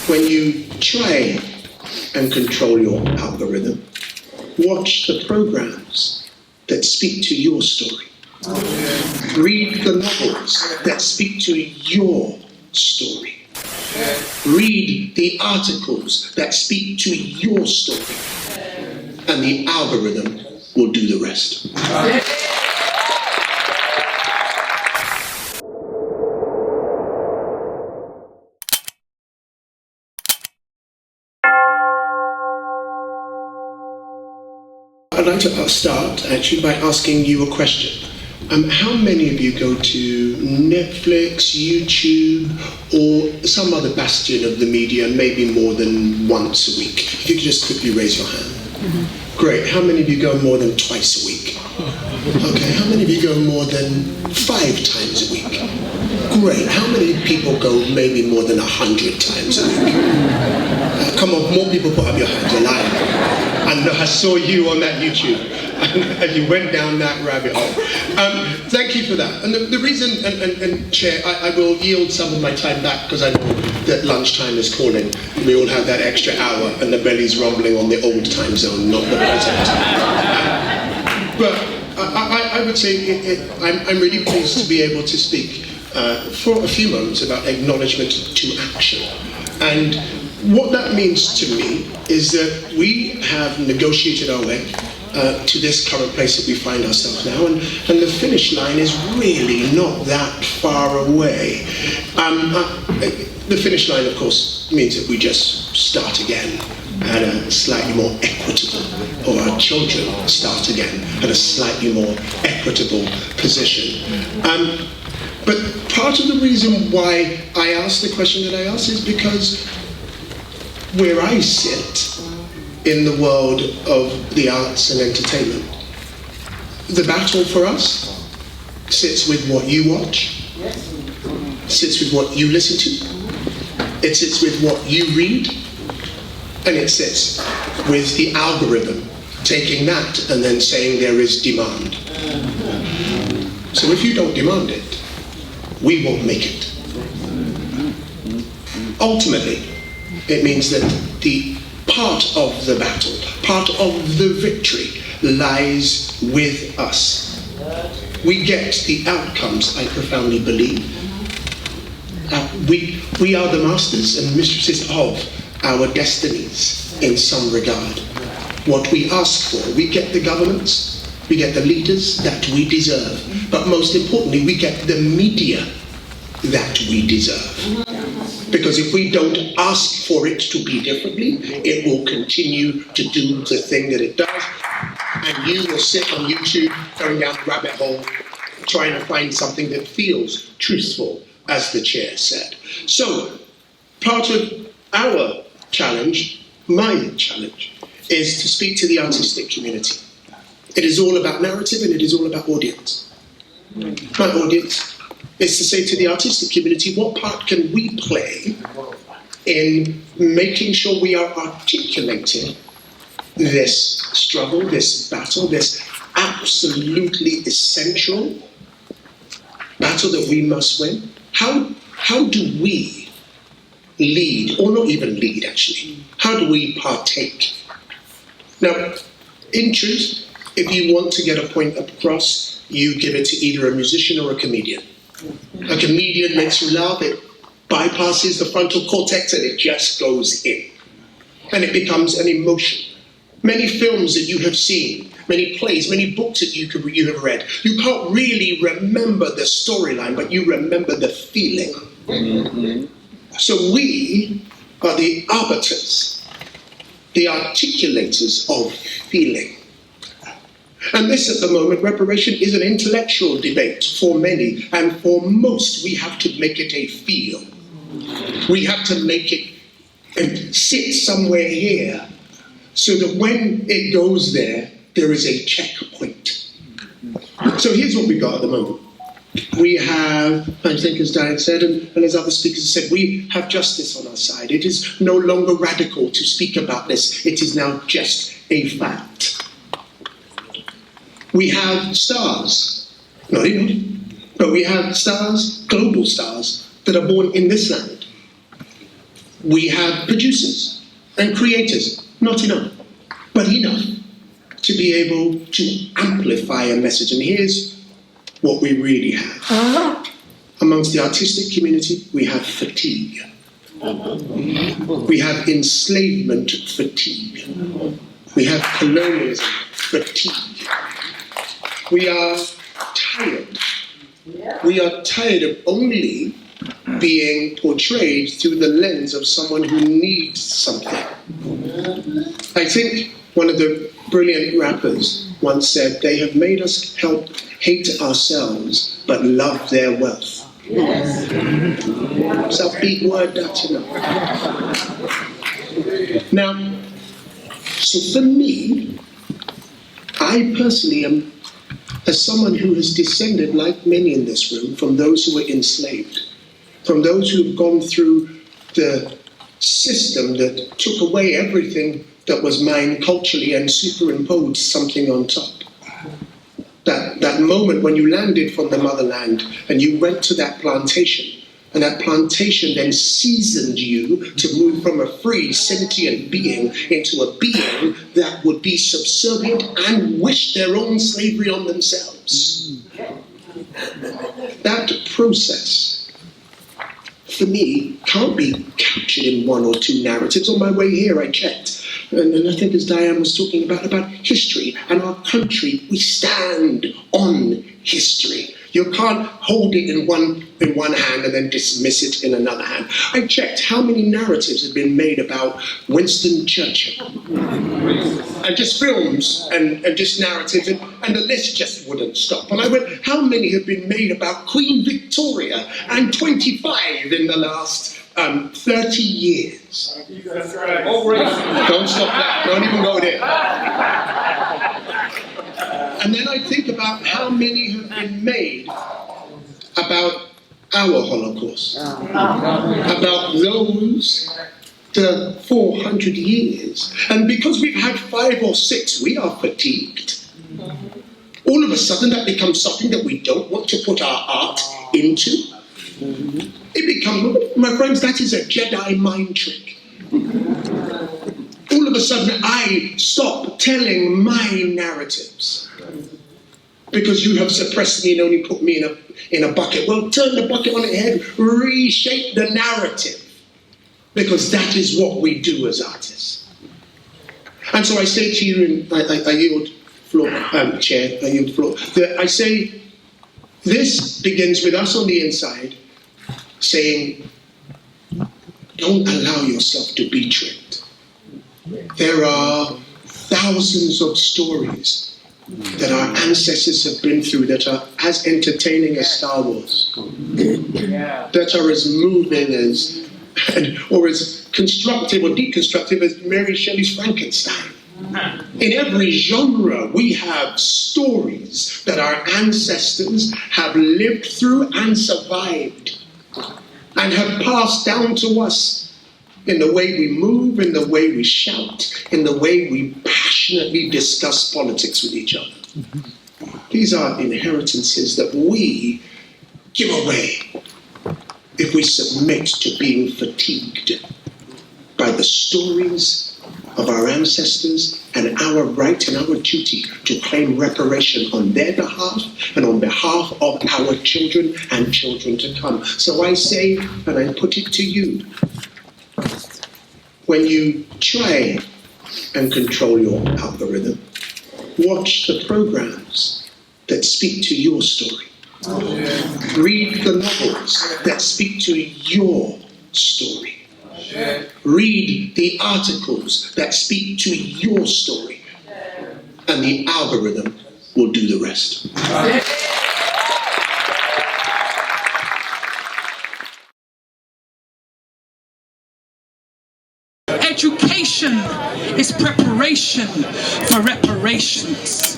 when you try and control your algorithm, watch the programs that speak to your story. Read the novels that speak to your story. Read the articles that speak to your story. And the algorithm will do the rest. I'd like to start actually by asking you a question. How many of you go to Netflix, YouTube, or some other bastion of the media maybe more than once a week? If you could just quickly raise your hand. Mm-hmm. Great. How many of you go more than twice a week? Okay. How many of you go more than 5 times a week? Great. How many people go maybe more than 100 times a week? Come on, more people put up your hands. You're lying. And I saw you on that YouTube, and you went down that rabbit hole. Thank you for that. And the reason, and Chair, I will yield some of my time back because I know that lunchtime is calling. We all have that extra hour, and the belly's rumbling on the old time zone, not the present. But I would say I'm really pleased to be able to speak for a few moments about acknowledgement to action. And what that means to me is that we have negotiated our way to this current place that we find ourselves now, and the finish line is really not that far away. The finish line, of course, means that we just start again at a slightly more equitable, or our children start again at a slightly more equitable position. But part of the reason why I asked the question that I asked is because where I sit in the world of the arts and entertainment, the battle for us sits with what you watch, sits with what you listen to, it sits with what you read, and it sits with the algorithm taking that and then saying there is demand. So if you don't demand it, we won't make it. Ultimately, it means that the part of the battle, part of the victory, lies with us. We get the outcomes, I profoundly believe. We are the masters and mistresses of our destinies in some regard. What we ask for, we get the governments, we get the leaders that we deserve, but most importantly, we get the media that we deserve. Because if we don't ask for it to be differently, it will continue to do the thing that it does, and you will sit on YouTube going down the rabbit hole trying to find something that feels truthful, as the chair said. So part of our challenge, my challenge, is to speak to the artistic community. It is all about narrative and it is all about audience. My audience is to say to the artistic community, what part can we play in making sure we are articulating this struggle, this battle, this absolutely essential battle that we must win? How do we lead, or not even lead actually, how do we partake? Now, in truth, if you want to get a point across, you give it to either a musician or a comedian. A comedian makes you laugh, it bypasses the frontal cortex and it just goes in. And it becomes an emotion. Many films that you have seen, many plays, many books that you have read, you can't really remember the storyline, but you remember the feeling. Mm-hmm. So we are the arbiters, the articulators of feeling. And this, at the moment, reparation is an intellectual debate for many, and for most, we have to make it a feel. We have to make it sit somewhere here, so that when it goes there, there is a checkpoint. So here's what we got at the moment. We have, I think as Diane said, and as other speakers said, we have justice on our side. It is no longer radical to speak about this. It is now just a fact. We have stars, not enough, but we have stars, global stars, that are born in this land. We have producers and creators, not enough, but enough to be able to amplify a message. And here's what we really have. Amongst the artistic community, we have fatigue. We have enslavement fatigue. We have colonialism fatigue. We are tired. We are tired of only being portrayed through the lens of someone who needs something. I think one of the brilliant rappers once said, "They have made us hate ourselves, but love their wealth." It's a big word, that, you know. Now, so for me, I personally am, as someone who has descended, like many in this room, from those who were enslaved, from those who have gone through the system that took away everything that was mine culturally and superimposed something on top. That moment when you landed from the motherland and you went to that plantation, and that plantation then seasoned you to move from a free, sentient being into a being that would be subservient and wish their own slavery on themselves. That process, for me, can't be captured in one or two narratives. On my way here, I checked. And I think as Diane was talking about history and our country, we stand on history. You can't hold it in one hand and then dismiss it in another hand. I checked how many narratives had been made about Winston Churchill. And just films and just narratives, and the list just wouldn't stop. And I went, how many have been made about Queen Victoria, and 25 in the last 30 years. That's right. Don't stop that. Don't even go there. And then I think about how many have been made about our Holocaust, about those, the 400 years. And because we've had 5 or 6, we are fatigued. All of a sudden that becomes something that we don't want to put our art into. It becomes, my friends, that is a Jedi mind trick. All of a sudden I stop telling my narratives because you have suppressed me and only put me in a bucket. Well, turn the bucket on its head, reshape the narrative, because that is what we do as artists. And so I say to you, and I yield floor, Chair, I yield floor, that I say this begins with us on the inside, saying, don't allow yourself to be tricked. There are thousands of stories that our ancestors have been through that are as entertaining as Star Wars, that are as moving as, or as constructive or deconstructive as Mary Shelley's Frankenstein. In every genre, we have stories that our ancestors have lived through and survived, and have passed down to us in the way we move, in the way we shout, in the way we passionately discuss politics with each other. These are inheritances that we give away if we submit to being fatigued by the stories of our ancestors and our right and our duty to claim reparation on their behalf and on behalf of our children and children to come. So I say, and I put it to you, when you try and control your algorithm, watch the programs that speak to your story. Read the novels that speak to your story. Read the articles that speak to your story, and the algorithm will do the rest. Education is preparation for reparations.